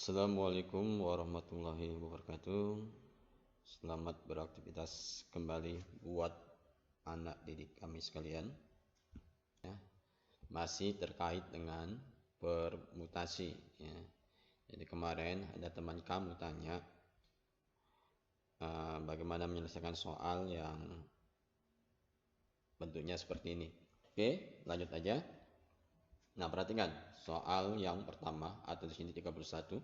Assalamualaikum warahmatullahi wabarakatuh. Selamat beraktivitas kembali buat anak didik kami sekalian. Ya, masih terkait dengan permutasi. Ya. Jadi kemarin ada teman kamu tanya bagaimana menyelesaikan soal yang bentuknya seperti ini. Oke, lanjut aja. Nah, perhatikan soal yang pertama atau di sini 31.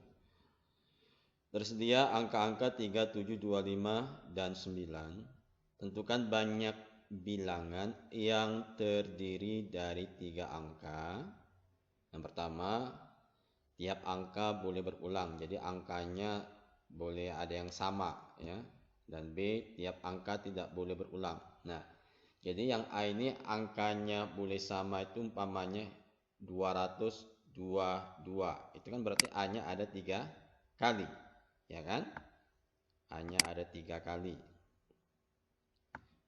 Tersedia angka-angka 3, 7, 25 dan 9. Tentukan banyak bilangan yang terdiri dari 3 angka. Yang pertama, tiap angka boleh berulang. Jadi angkanya boleh ada yang sama, ya. Dan B, tiap angka tidak boleh berulang. Nah, jadi yang A ini angkanya boleh sama itu umpamanya 222. Itu kan berarti A-nya ada 3 kali, ya kan? A-nya ada 3 kali.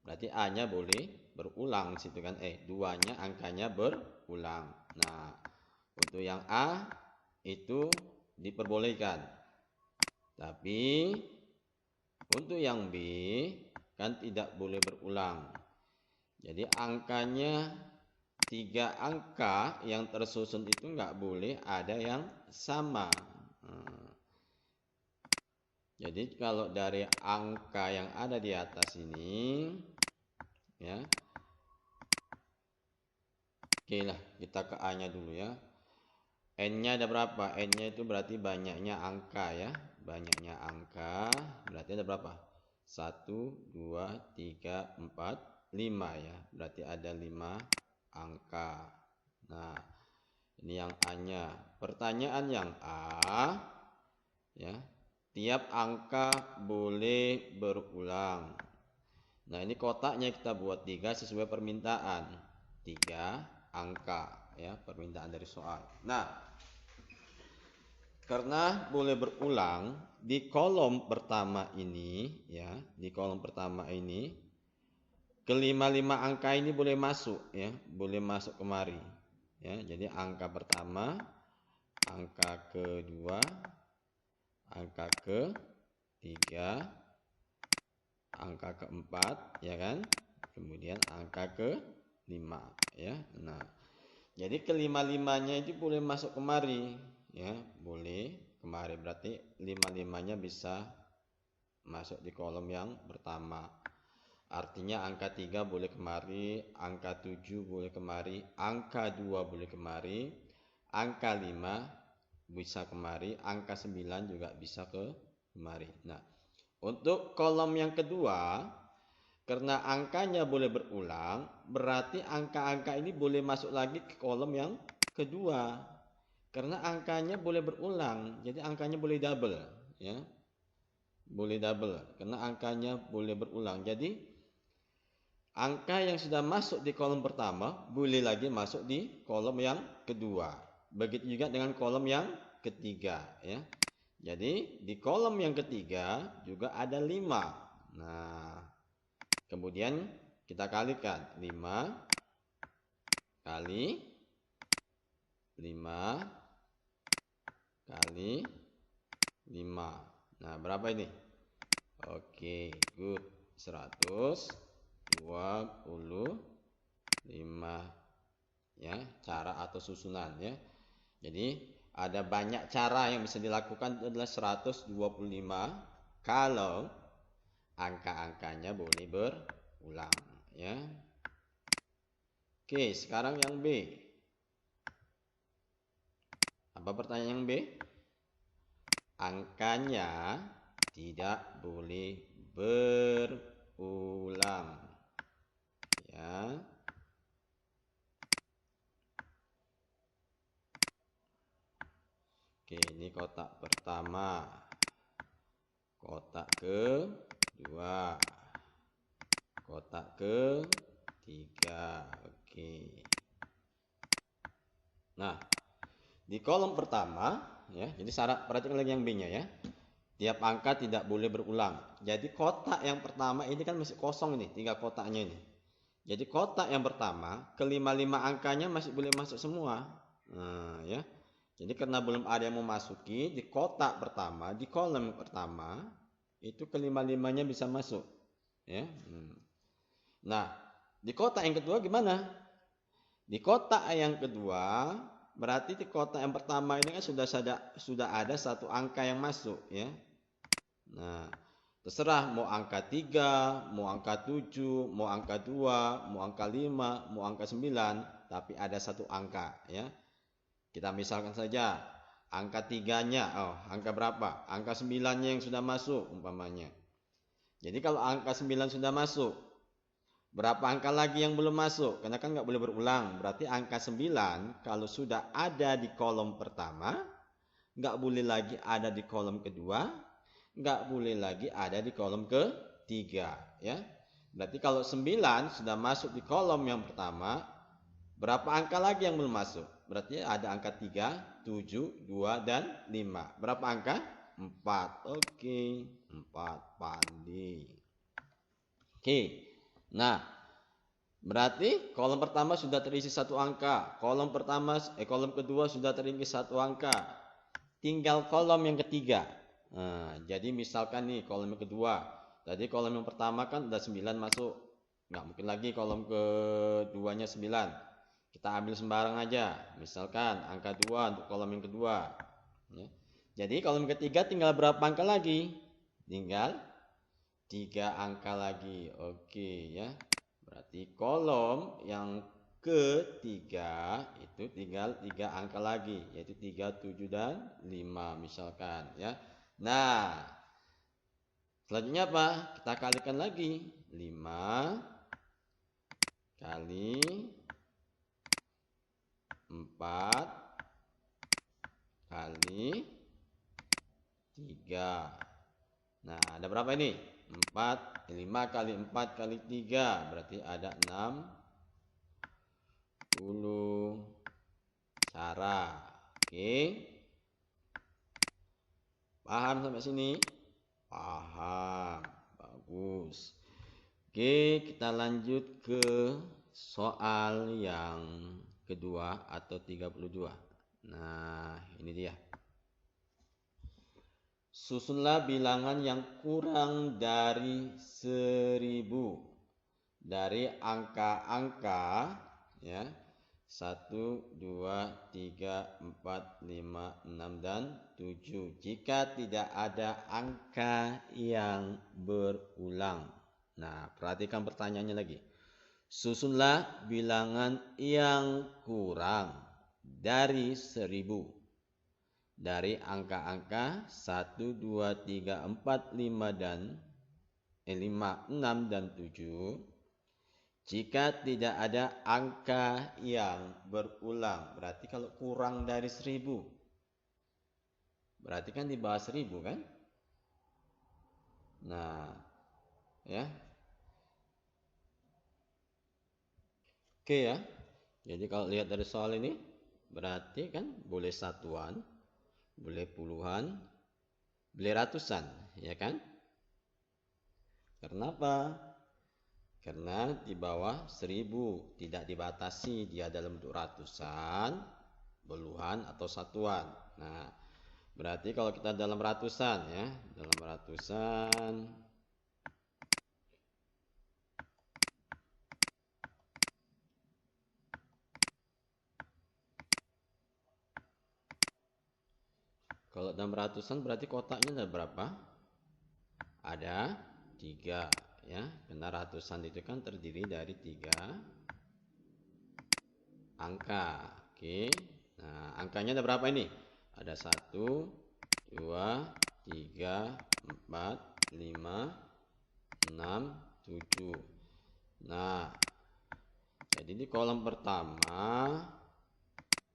Berarti A-nya boleh berulang situ kan? 2-nya angkanya berulang. Nah, untuk yang A itu diperbolehkan. Tapi untuk yang B kan tidak boleh berulang. Jadi angkanya 3 angka yang tersusun itu nggak boleh ada yang sama. Jadi kalau dari angka yang ada di atas ini, ya, oke lah, kita ke A-nya dulu ya. N-nya ada berapa? N-nya itu berarti banyaknya angka ya. Banyaknya angka berarti ada berapa? 1, 2, 3, 4, 5 ya. Berarti ada 5 angka. Nah, ini yang A-nya. Pertanyaan yang A, ya, tiap angka boleh berulang. Nah, ini kotaknya kita buat 3 sesuai permintaan. 3 angka, ya, permintaan dari soal. Nah, karena boleh berulang di kolom pertama ini, ya, di kolom pertama ini kelima-lima angka ini boleh masuk, ya, boleh masuk kemari, ya. Jadi angka pertama, angka kedua, angka ketiga, angka keempat, ya kan? Kemudian angka kelima, ya. Nah, jadi kelima-limanya itu boleh masuk kemari, ya, boleh kemari. Berarti lima-limanya bisa masuk di kolom yang pertama. Artinya angka 3 boleh kemari, angka 7 boleh kemari, angka 2 boleh kemari, angka 5 bisa kemari, angka 9 juga bisa kemari. Nah, untuk kolom yang kedua, karena angkanya boleh berulang, berarti angka-angka ini boleh masuk lagi ke kolom yang kedua. Karena angkanya boleh berulang, jadi angkanya boleh double, ya. Boleh double karena angkanya boleh berulang. Jadi angka yang sudah masuk di kolom pertama boleh lagi masuk di kolom yang kedua. Begitu juga dengan kolom yang ketiga, ya. Jadi di kolom yang ketiga juga ada 5. Nah, kemudian kita kalikan 5 kali 5 kali 5. Nah, berapa ini? Oke, good. 125, ya, cara atau susunan, ya. Jadi ada banyak cara yang bisa dilakukan, adalah 125 kalau angka-angkanya boleh berulang, ya. Oke, sekarang yang B. Apa pertanyaan yang B? Angkanya tidak boleh berulang, ya. Oke, ini kotak pertama, kotak kedua, kotak ketiga. Oke. Nah, di kolom pertama, ya, jadi syarat, perhatikan lagi yang B-nya, ya. Tiap angka tidak boleh berulang. Jadi kotak yang pertama ini kan masih kosong ini, 3 kotaknya ini. Jadi kotak yang pertama, kelima-lima angkanya masih boleh masuk semua. Nah, ya. Jadi karena belum ada yang memasuki di kotak pertama, di kolom pertama itu kelima-limanya bisa masuk, ya. Nah, di kotak yang kedua gimana? Di kotak yang kedua berarti di kotak yang pertama ini kan sudah ada satu angka yang masuk, ya. Nah, terserah mau angka 3, mau angka 7, mau angka 2, mau angka 5, mau angka 9, tapi ada satu angka, ya. Kita misalkan saja angka 3-nya, angka berapa? Angka 9-nya yang sudah masuk umpamanya. Jadi kalau angka 9 sudah masuk, berapa angka lagi yang belum masuk? Karena kan nggak boleh berulang. Berarti angka 9 kalau sudah ada di kolom pertama, nggak boleh lagi ada di kolom kedua, nggak boleh lagi ada di kolom ketiga, ya. Berarti kalau 9 sudah masuk di kolom yang pertama, berapa angka lagi yang belum masuk? Berarti ada angka 3, 7, 2, dan 5. Berapa angka? 4. Oke, 4 pandi. Oke. Nah, berarti kolom pertama sudah terisi satu angka. Kolom kedua sudah terisi satu angka. Tinggal kolom yang ketiga. Nah, jadi misalkan nih kolom yang kedua. Tadi kolom yang pertama kan udah 9 masuk. Nggak mungkin lagi kolom keduanya 9. Kita ambil sembarang aja. Misalkan angka 2 untuk kolom yang kedua. Ya. Jadi kolom ketiga tinggal berapa angka lagi? Tinggal 3 angka lagi. Oke, ya. Berarti kolom yang ketiga itu tinggal 3 angka lagi, yaitu 3, 7, dan 5 misalkan, ya. Nah, selanjutnya apa? Kita kalikan lagi. 5 kali 4 kali 3. Nah, ada berapa ini? 5 kali 4 kali 3. Berarti ada 60 cara. Oke. Paham sampai sini? Paham. Bagus. Oke, kita lanjut ke soal yang kedua atau 32. Nah, ini dia. Susunlah bilangan yang kurang dari 1000 dari angka-angka, ya, 1, 2, 3, 4, 5, 6, dan 7 jika tidak ada angka yang berulang. Nah, perhatikan pertanyaannya lagi. Susunlah bilangan yang kurang dari 1000 dari angka-angka 1, 2, 3, 4, 5, 6, dan 7 jika tidak ada angka yang berulang. Berarti kalau kurang dari 1000, berarti kan di bawah 1000 kan? Nah, ya. Oke ya. Jadi kalau lihat dari soal ini, berarti kan boleh satuan, boleh puluhan, boleh ratusan, ya kan? Kenapa? Karena di bawah 1000 tidak dibatasi, dia dalam bentuk ratusan, puluhan, atau satuan. Nah, berarti kalau kita dalam ratusan, ya, dalam ratusan, kalau dalam ratusan berarti kotaknya ada berapa? Ada 3, ya. Karena ratusan itu kan terdiri dari 3 angka. Oke. Nah, angkanya ada berapa ini? Ada 1, 2, 3, 4, 5, 6, 7. Nah, jadi di kolom pertama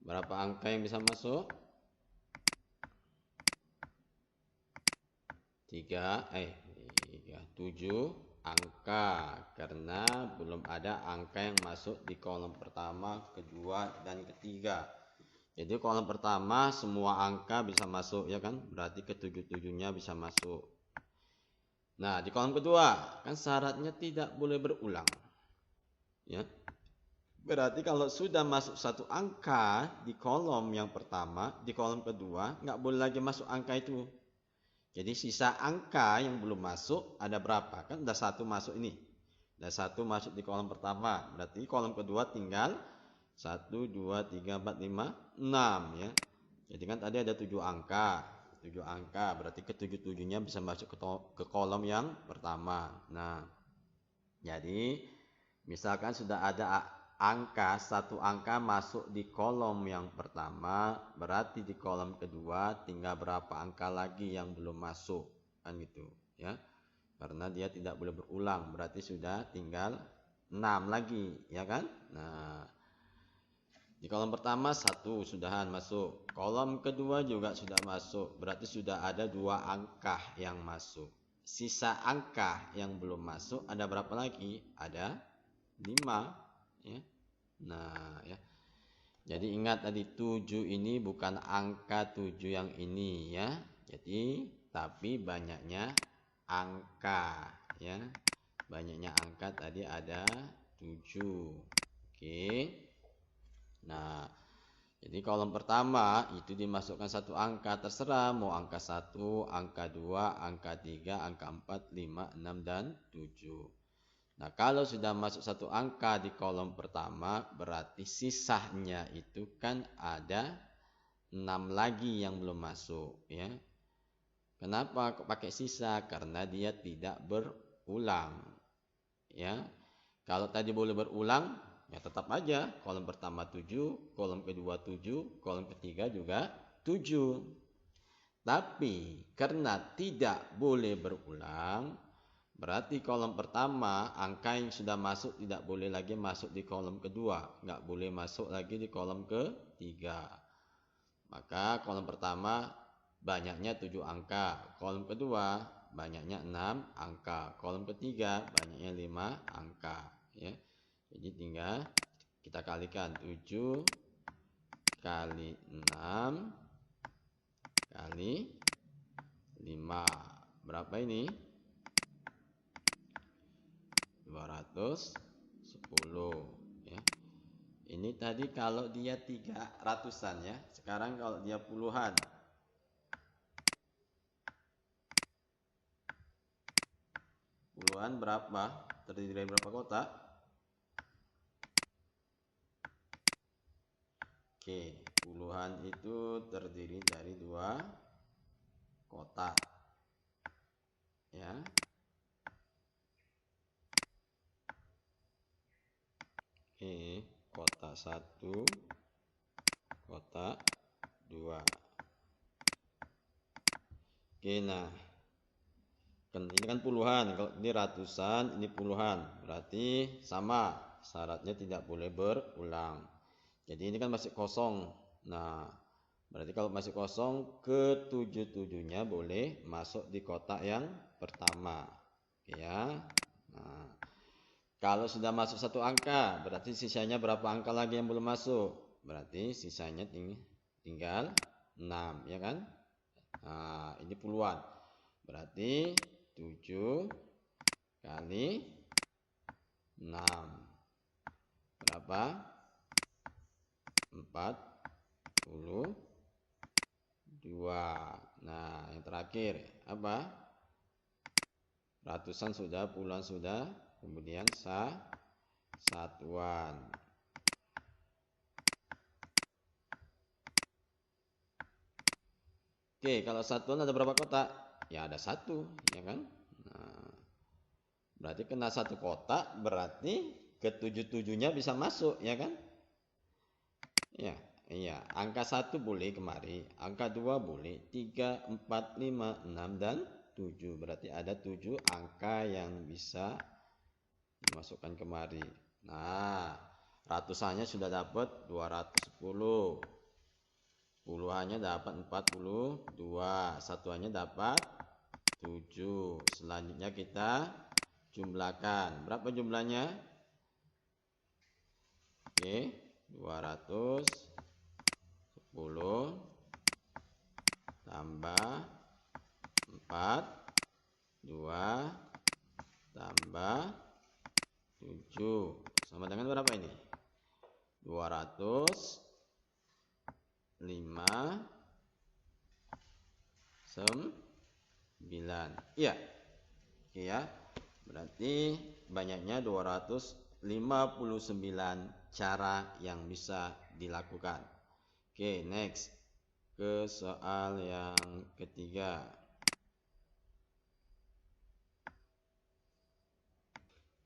berapa angka yang bisa masuk? 7 angka, karena belum ada angka yang masuk di kolom pertama, kedua, dan ketiga. Jadi kolom pertama semua angka bisa masuk, ya kan? Berarti ke-7-7-nya bisa masuk. Nah, di kolom kedua kan syaratnya tidak boleh berulang, ya. Berarti kalau sudah masuk satu angka di kolom yang pertama, di kolom kedua, nggak boleh lagi masuk angka itu. Jadi sisa angka yang belum masuk ada berapa? Kan udah satu masuk ini. Udah satu masuk di kolom pertama. Berarti kolom kedua tinggal satu, 2, 3, 4, 5, 6 ya. Jadi kan tadi ada 7 angka. 7 angka berarti ketujuh-tujuhnya bisa masuk ke kolom yang pertama. Nah, jadi misalkan sudah ada angka, satu angka masuk di kolom yang pertama, berarti di kolom kedua tinggal berapa angka lagi yang belum masuk, kan gitu ya. Karena dia tidak boleh berulang, berarti sudah tinggal 6 lagi, ya kan? Nah, di kolom pertama satu sudahan masuk, kolom kedua juga sudah masuk, berarti sudah ada 2 angka yang masuk. Sisa angka yang belum masuk ada berapa lagi? Ada 5 ya. Nah, ya. Jadi ingat tadi 7 ini bukan angka 7 yang ini ya. Jadi tapi banyaknya angka ya. Banyaknya angka tadi ada 7. Oke. Nah, jadi kolom pertama itu dimasukkan satu angka, terserah mau angka 1, angka 2, angka 3, angka 4, 5, 6 dan 7. Nah, kalau sudah masuk satu angka di kolom pertama, berarti sisanya itu kan ada 6 lagi yang belum masuk ya. Kenapa kok pakai sisa? Karena dia tidak berulang ya. Kalau tadi boleh berulang, ya tetap aja kolom pertama 7, kolom kedua 7, kolom ketiga juga 7. Tapi karena tidak boleh berulang, berarti kolom pertama angka yang sudah masuk tidak boleh lagi masuk di kolom kedua, nggak boleh masuk lagi di kolom ketiga. Maka kolom pertama banyaknya 7 angka, kolom kedua banyaknya 6 angka, kolom ketiga banyaknya 5 angka ya. Jadi tinggal kita kalikan 7 kali 6 kali 5. Berapa ini? 210 ya. Ini tadi kalau dia 300-an ya. Sekarang kalau dia puluhan. Puluhan berapa? Terdiri dari berapa kotak? Oke, puluhan itu terdiri dari 2 kotak. Ya. Oke, kotak 1, kotak 2. Oke, nah ini kan puluhan, kalau ini ratusan, ini puluhan, berarti sama, syaratnya tidak boleh berulang. Jadi ini kan masih kosong. Nah, berarti kalau masih kosong, ketujuh-tujuhnya boleh masuk di kotak yang pertama. Oke ya. Nah, kalau sudah masuk satu angka, berarti sisanya berapa angka lagi yang belum masuk? Berarti sisanya tinggal 6, ya kan? Nah, ini puluhan. Berarti 7 kali 6 berapa? 42. Nah, yang terakhir apa? Ratusan sudah, puluhan sudah, kemudian satuan. Oke, kalau satuan ada berapa kotak? Ya ada satu, ya kan? Nah, berarti kena satu kotak, berarti ketujuh-tujuhnya bisa masuk, ya kan? Ya, iya. Angka 1 boleh kemari, angka 2 boleh, 3, 4, 5, 6 dan 7. Berarti ada 7 angka yang bisa dimasukkan kemari. Nah, ratusannya sudah dapat 210. Puluhannya dapat 42. Satuannya dapat 7. Selanjutnya kita jumlahkan. Berapa jumlahnya? Oke, 210 tambah 4, 2 tambah 7 sama dengan berapa ini? Iya. Oke ya. Berarti banyaknya 259 cara yang bisa dilakukan. Oke, next. Ke soal yang ketiga.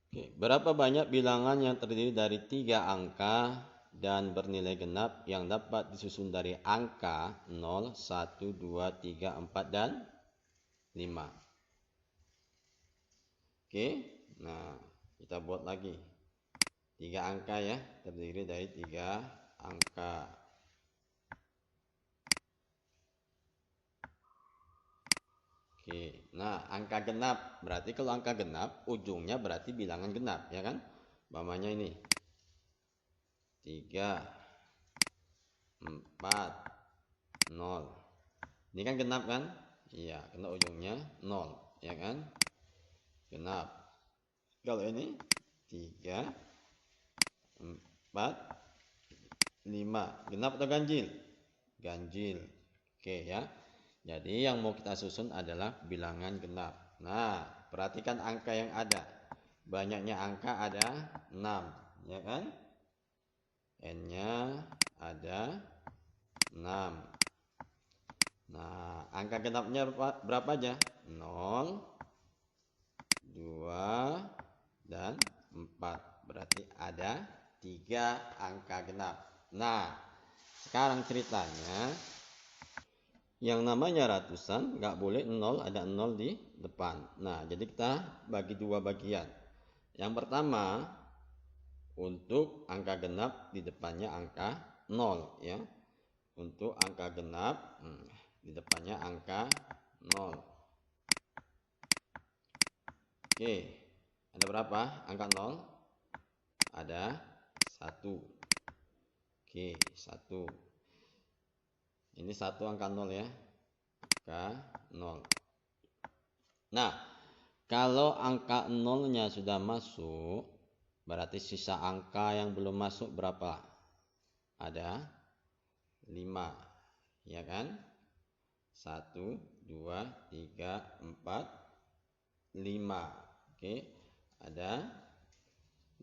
Oke, berapa banyak bilangan yang terdiri dari 3 angka dan bernilai genap yang dapat disusun dari angka 0, 1, 2, 3, 4, dan 5. Oke, nah kita buat lagi. 3 angka ya, terdiri dari 3 angka. Oke, nah angka genap. Berarti kalau angka genap, ujungnya berarti bilangan genap, ya kan? Umpamanya ini. 3, 4, 0. Ini kan genap kan? Iya, karena ujungnya 0, ya kan? Genap. Kalau ini 3, 4, 5. Genap atau ganjil? Ganjil. Oke ya. Jadi yang mau kita susun adalah bilangan genap. Nah, perhatikan angka yang ada. Banyaknya angka ada 6, ya kan? N-nya ada 6. Nah, angka genapnya berapa aja? 0, 2, dan 4. Berarti ada 3 angka genap. Nah, sekarang ceritanya yang namanya ratusan nggak boleh 0, ada 0 di depan. Nah, jadi kita bagi 2 bagian. Yang pertama, untuk angka genap di depannya angka 0 ya. Untuk angka genap di depannya angka 0. Oke, ada berapa angka 0? Ada 1. Oke, 1. Ini 1 angka 0 ya. Angka 0. Nah, kalau angka 0-nya sudah masuk, berarti sisa angka yang belum masuk berapa? Ada 5, ya kan? 1, 2, 3, 4, 5. Oke, ada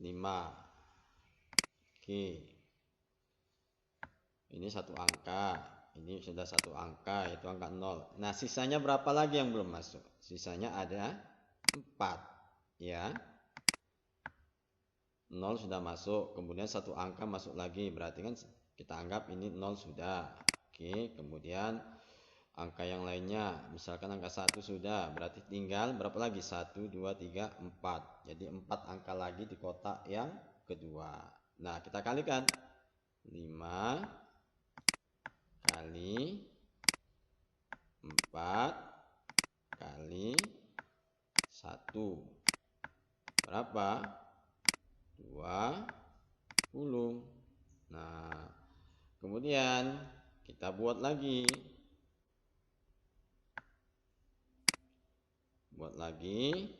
5. Oke, ini satu angka, ini sudah satu angka, yaitu angka 0. Nah, sisanya berapa lagi yang belum masuk? Sisanya ada 4, ya. 0 sudah masuk, kemudian satu angka masuk lagi, berarti kan kita anggap ini 0 sudah. Oke, kemudian angka yang lainnya, misalkan angka 1 sudah, berarti tinggal berapa lagi? 1, 2, 3, 4. Jadi 4 angka lagi di kotak yang kedua. Nah, kita kalikan. 5 kali 4 kali 1. Berapa? 20. Nah, kemudian kita buat lagi. Buat lagi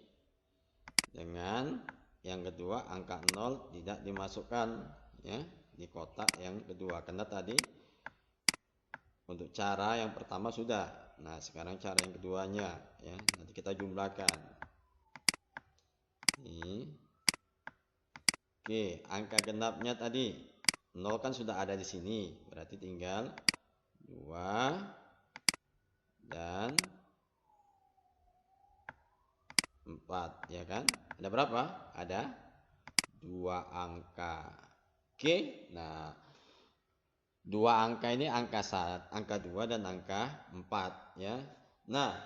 dengan yang kedua angka 0 tidak dimasukkan ya di kotak yang kedua, karena tadi untuk cara yang pertama sudah. Nah, sekarang cara yang keduanya ya, nanti kita jumlahkan. Ini. Oke, angka genapnya tadi 0 kan sudah ada di sini, berarti tinggal 2 dan 4, ya kan? Ada berapa? Ada 2 angka. Oke, nah 2 angka ini angka 2 dan angka 4 ya. Nah,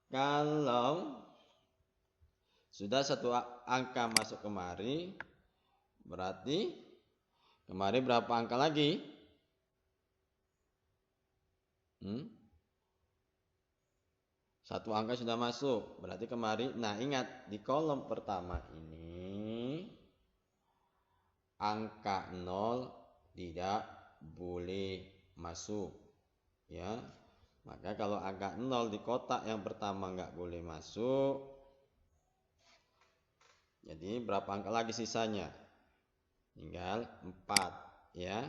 kalau sudah satu angka masuk kemari, berarti kemari berapa angka lagi? Satu angka sudah masuk, berarti kemari. Nah, ingat di kolom pertama ini angka 0 tidak boleh masuk ya. Maka kalau angka 0 di kotak yang pertama nggak boleh masuk, jadi berapa angka lagi sisanya? Tinggal 4 ya.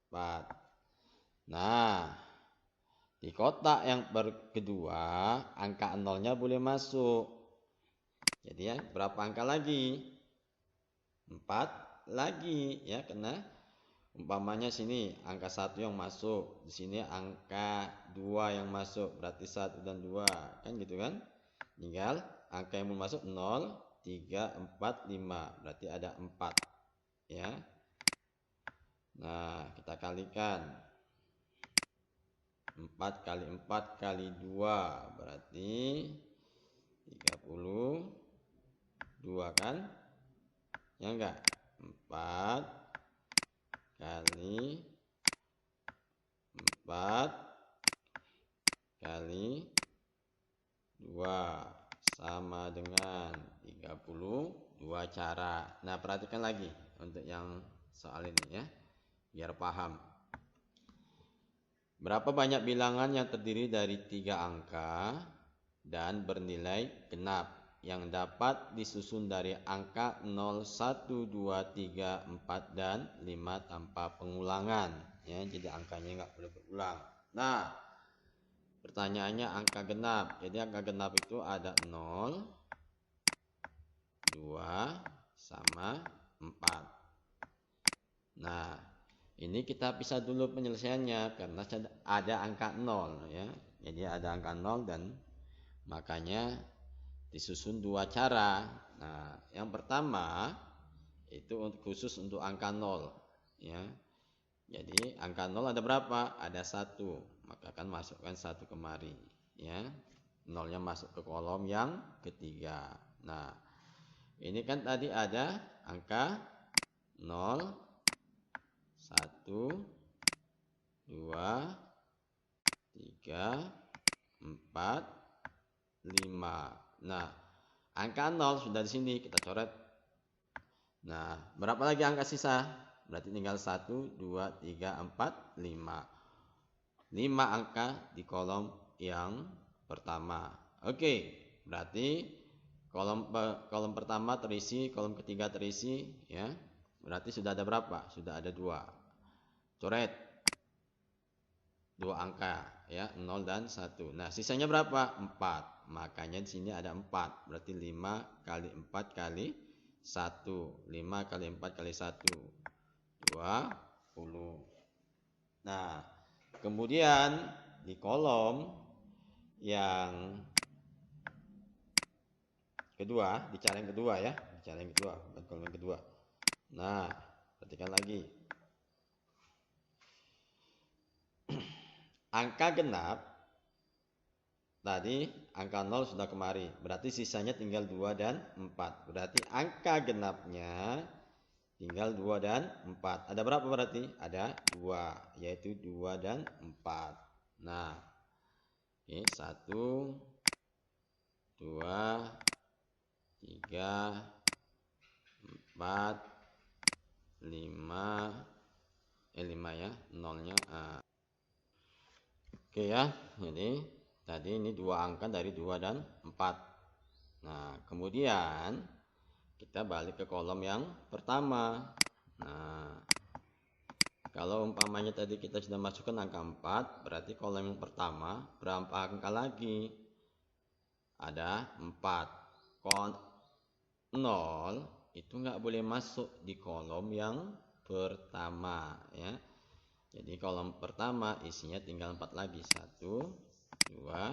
4. Nah, di kotak yang kedua, angka nolnya boleh masuk. Jadi ya, berapa angka lagi? 4 lagi ya, karena umpamanya sini angka 1 yang masuk, di sini angka 2 yang masuk, berarti 1 dan 2 kan gitu kan. Tinggal angka yang mau masuk 0, 3, 4, 5, berarti ada 4 ya. Nah, kita kalikan 4 kali 4 kali 2 berarti 32 kan? Ya enggak? 4 kali 4 kali 2 sama dengan 32 cara. Nah, perhatikan lagi untuk yang soal ini ya, biar paham. Berapa banyak bilangan yang terdiri dari 3 angka dan bernilai genap yang dapat disusun dari angka 0, 1, 2, 3, 4, dan 5 tanpa pengulangan ya, jadi angkanya nggak boleh berulang. Nah, pertanyaannya angka genap. Jadi angka genap itu ada 0, 2, sama 4. Nah, ini kita pisah dulu penyelesaiannya karena ada angka 0 ya. Jadi ada angka 0 dan makanya disusun 2 cara. Nah, yang pertama itu khusus untuk angka 0 ya. Jadi angka 0 ada berapa? Ada 1. Maka akan masukkan 1 kemari ya. 0-nya masuk ke kolom yang ketiga. Nah, ini kan tadi ada angka 0, 1, 2, 3, 4, 5. Nah, angka 0 sudah di sini kita coret. Nah, berapa lagi angka sisa? Berarti tinggal 1, 2, 3, 4, 5. 5 angka di kolom yang pertama. Oke, berarti kolom pertama terisi, kolom ketiga terisi ya. Berarti sudah ada berapa? Sudah ada 2. Coret 2 angka ya, 0 dan 1. Nah, sisanya berapa? 4. Makanya di sini ada 4. Berarti 5 kali 4 kali 1. 5 kali 4 kali 1. 20. Nah, kemudian di kolom yang kedua, di cara yang kedua ya, di cara yang kedua, bukan kolom yang kedua. Nah, perhatikan lagi. Angka genap tadi angka 0 sudah kemari, berarti sisanya tinggal 2 dan 4. Berarti angka genapnya tinggal 2 dan 4. Ada berapa berarti? Ada 2, yaitu 2 dan 4. Nah, ini 1, 2, 3, 4, 5, 5 ya, nolnya. Oke ya, ini tadi ini 2 angka dari 2 dan 4. Nah, kemudian kita balik ke kolom yang pertama. Nah, kalau umpamanya tadi kita sudah masukkan angka 4, berarti kolom yang pertama berapa angka lagi? Ada 4. 0 itu nggak boleh masuk di kolom yang pertama ya. Jadi kolom pertama isinya tinggal 4 lagi. 1, 2,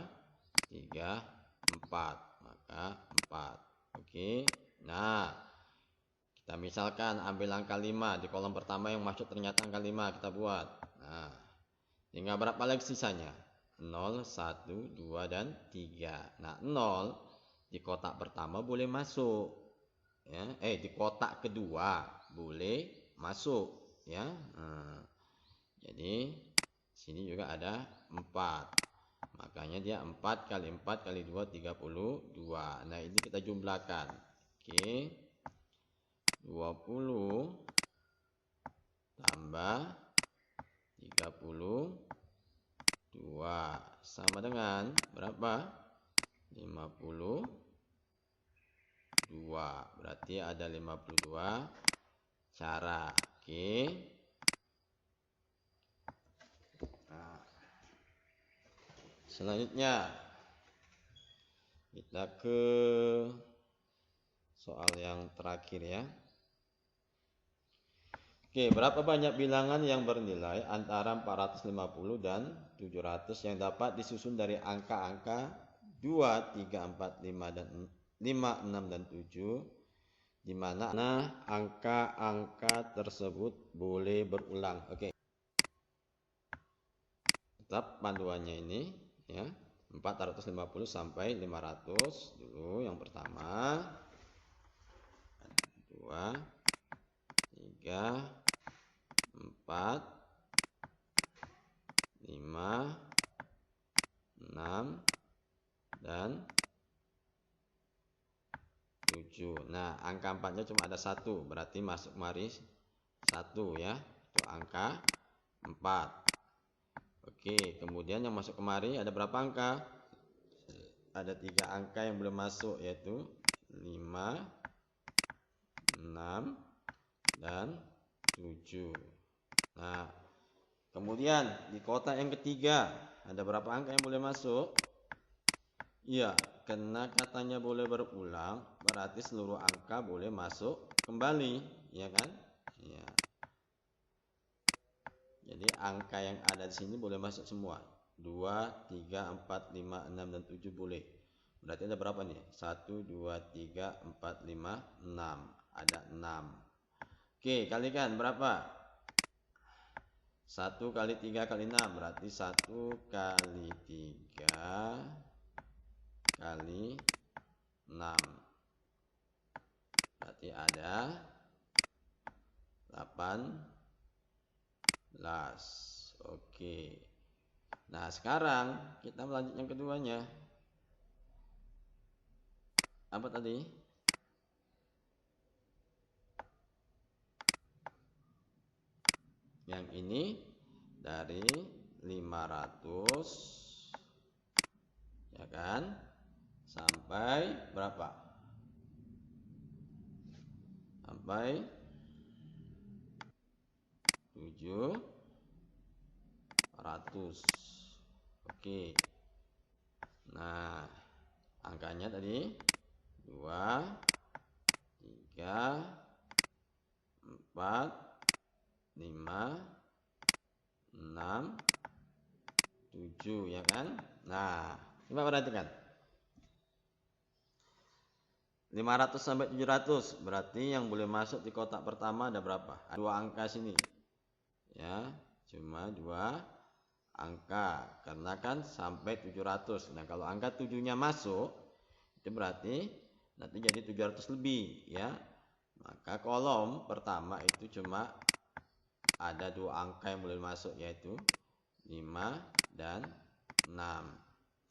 3, 4. Maka 4. Oke. Nah, kita misalkan ambil angka 5 di kolom pertama yang masuk ternyata angka 5 kita buat. Nah, tinggal berapa lagi sisanya? 0, 1, 2, dan 3. Nah, 0 di kotak pertama boleh masuk. Ya, di kotak kedua boleh masuk ya. Nah, jadi sini juga ada 4. Makanya dia 4 kali 4 kali 2 32. Nah, ini kita jumlahkan. Oke. 20 tambah 32 sama dengan berapa? 52. Berarti ada 52 cara. Oke. Nah, Selanjutnya kita ke soal yang terakhir ya. Oke, berapa banyak bilangan yang bernilai antara 450 dan 700 yang dapat disusun dari angka-angka 2, 3, 4, 5, dan 5, 6, dan 7, di mana angka-angka tersebut boleh berulang. Oke. Tetap panduannya ini ya, 450 sampai 500 dulu yang pertama. 2, 3, 4, 5, 6, dan 7. Nah, angka 4-nya cuma ada 1, berarti masuk mari 1 ya. Itu angka 4. Oke, kemudian yang masuk kemari ada berapa angka? Ada 3 angka yang belum masuk, yaitu 5, 6, dan 7. Nah, kemudian di kotak yang ketiga ada berapa angka yang boleh masuk? Iya, karena katanya boleh berulang, berarti seluruh angka boleh masuk kembali, ya kan? Ya. Jadi angka yang ada di sini boleh masuk semua. 2, 3, 4, 5, 6, dan 7 boleh. Berarti ada berapa nih? 1, 2, 3, 4, 5, 6. Ada 6. Oke, kalikan berapa? 1 kali 3 kali 6. Berarti 1 kali 3 kali 6. Berarti ada 18. Oke. Nah, sekarang kita melanjut yang keduanya. Apa tadi? Yang ini dari 500 ya kan? Sampai berapa? Sampai 700. Oke. Nah, angkanya tadi 2, 3, 4, 5, 6, 7 ya kan? Nah, coba perhatikan. 500 sampai 700 berarti yang boleh masuk di kotak pertama ada berapa? Dua angka sini. Ya, cuma 2 angka karena kan sampai 700. Nah, kalau angka 7-nya masuk itu berarti nanti jadi 700 lebih ya. Maka kolom pertama itu cuma ada 2 angka yang boleh masuk, yaitu 5 dan 6.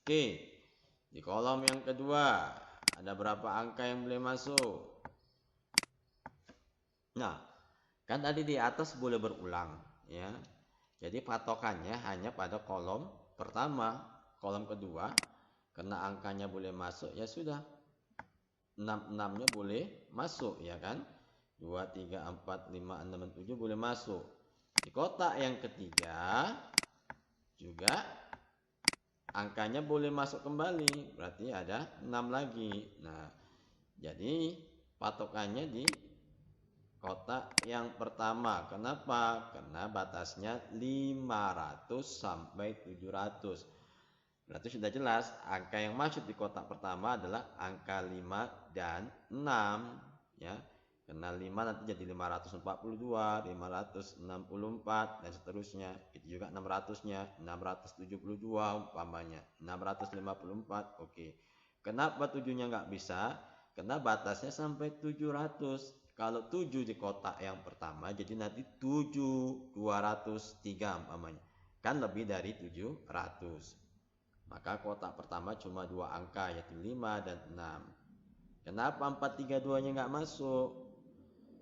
Oke, di kolom yang kedua ada berapa angka yang boleh masuk? Nah, kan tadi di atas boleh berulang ya. Jadi patokannya hanya pada kolom pertama. Kolom kedua karena angkanya boleh masuk ya sudah, 6-6-nya boleh masuk ya kan. 2, 3, 4, 5, 6, dan 7 boleh masuk. Di kotak yang ketiga juga angkanya boleh masuk kembali, berarti ada 6 lagi. Nah, jadi patokannya di kotak yang pertama. Kenapa? Karena batasnya 500 sampai 700. Berarti sudah jelas angka yang masuk di kotak pertama adalah angka 5 dan 6 ya. Karena 5 nanti jadi 542, 564, dan seterusnya. Itu juga 600-nya, 672 umpamanya, 654. Oke. Kenapa 7-nya nggak bisa? Karena batasnya sampai 700. Kalau 7 di kotak yang pertama, jadi nanti 7203 umpamanya. Kan lebih dari 700. Maka kotak pertama cuma 2 angka, yaitu 5 dan 6. Kenapa 432-nya nggak masuk?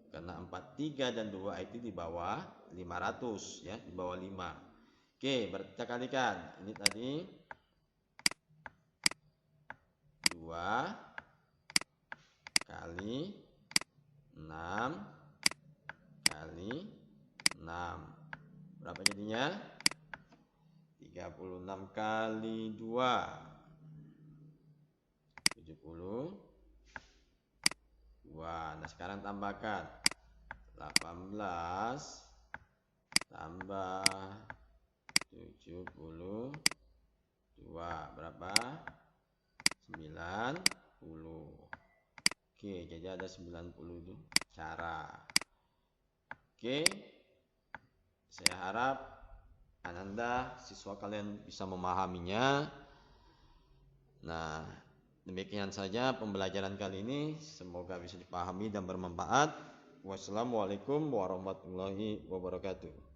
Karena 43 dan 2 itu di bawah 500 ya, di bawah 5. Oke, berarti kita kalikan. Ini tadi 2 kali 6 kali 6. Berapa jadinya? 36 kali 2 72. Nah sekarang tambahkan 18 tambah 72 berapa? 90. Oke, jadi ada 90 cara. Oke, saya harap Ananda, siswa kalian bisa memahaminya. Nah, demikian saja pembelajaran kali ini. Semoga bisa dipahami dan bermanfaat. Wassalamualaikum warahmatullahi wabarakatuh.